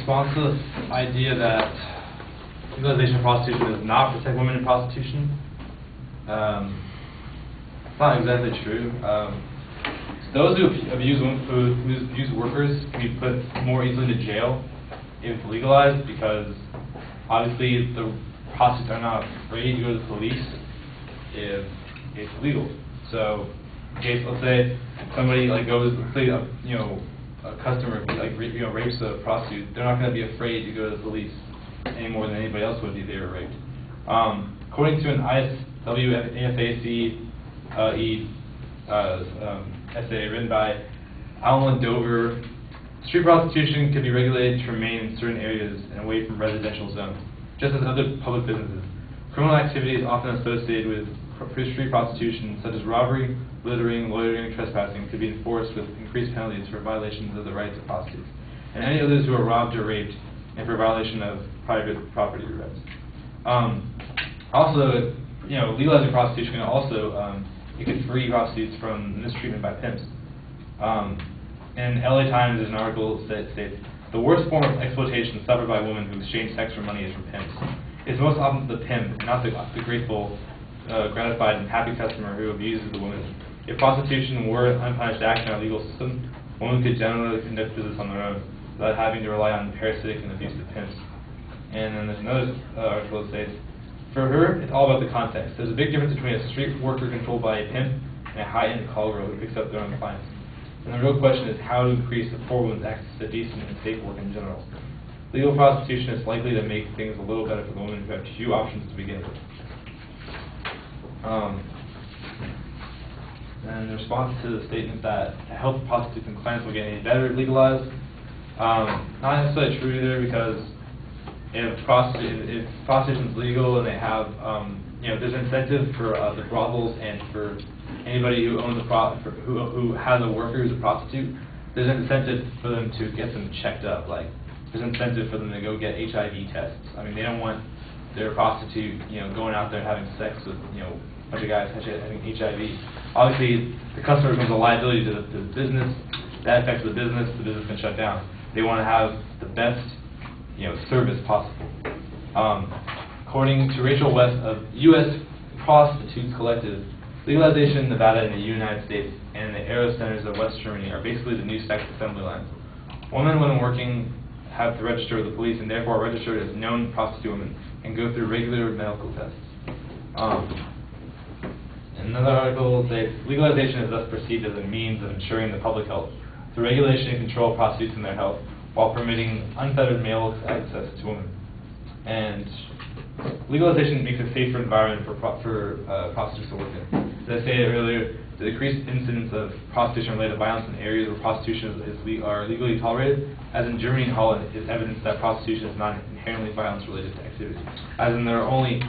response to the idea that legalization of prostitution does not protect women in prostitution, it's not exactly true. Those who abuse workers can be put more easily to jail if it's legalized, because obviously the prostitutes are not afraid to go to the police if it's legal. So, in case, let's say somebody goes, let's say a customer rapes a prostitute, they're not going to be afraid to go to the police any more than anybody else would be if they were raped. According to an ISWFAC essay written by Alan Dover, street prostitution can be regulated to remain in certain areas and away from residential zones, just as other public businesses. Criminal activity is often associated with street prostitution, such as robbery, littering, loitering, and trespassing, could be enforced with increased penalties for violations of the rights of prostitutes, and any others who are robbed or raped, and for violation of private property rights. Also, legalizing prostitution can also it could free prostitutes from mistreatment by pimps. In LA Times, there's an article that states, the worst form of exploitation suffered by women who exchange sex for money is from pimps. It's most often the pimp, not the grateful, gratified, and happy customer who abuses the woman. If prostitution were an unpunished act in our legal system, women could generally conduct business on their own without having to rely on parasitic and abusive pimps. And then there's another article that states, for her, it's all about the context. There's a big difference between a street worker controlled by a pimp and a high-end call girl who picks up their own clients. And the real question is how to increase the poor woman's access to decent and safe work in general. Legal prostitution is likely to make things a little better for the women who have few options to begin with. And in response to the statement that health prostitutes and clients will get any better if legalized, not necessarily true either, because if prostitution is legal and they have, there's an incentive for the brothels and for anybody who owns who has a worker who's a prostitute, there's an incentive for them to get them checked up. Like, there's an incentive for them to go get HIV tests. I mean, they don't want their prostitute, going out there and having sex with, a bunch of guys having HIV. Obviously, the customer becomes a liability to the business. That affects the business can shut down. They want to have the best, service possible. According to Rachel West of U.S. Prostitutes Collective, legalization in Nevada and the United States and the Aero centers of West Germany are basically the new sex assembly lines. Women, when working, have to register with the police and therefore are registered as known prostitute women and go through regular medical tests. Another article states, legalization is thus perceived as a means of ensuring the public health through regulation and control of prostitutes and their health, while permitting unfettered male access to women. And legalization makes a safer environment for prostitutes to work in. As I stated earlier, the decreased incidence of prostitution-related violence in areas where prostitution are legally tolerated, as in Germany and Holland, is evidence that prostitution is not inherently violence-related activity. As in, there are only,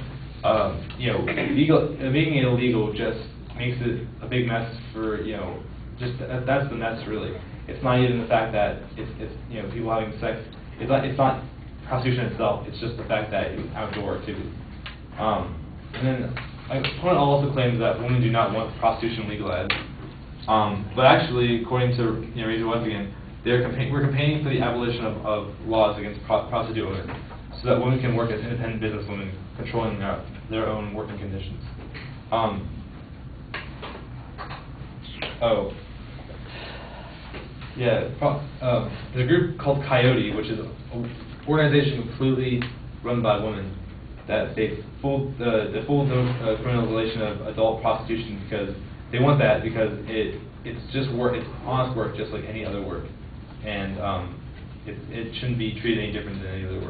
making it illegal just makes it a big mess for, that's the mess really. It's not even the fact that it's people having sex. It's not prostitution itself. It's just the fact that it's outdoor activity. And then my opponent also claims that women do not want prostitution legalized. But actually, according to Rachel West again, we're campaigning for the abolition of laws against prostitute women, so that women can work as independent businesswomen, controlling their own working conditions. There's a group called Coyote, which is an organization completely run by women, that they the full criminalization of adult prostitution, because they want that because it's just work, it's honest work just like any other work, and it shouldn't be treated any different than any other work.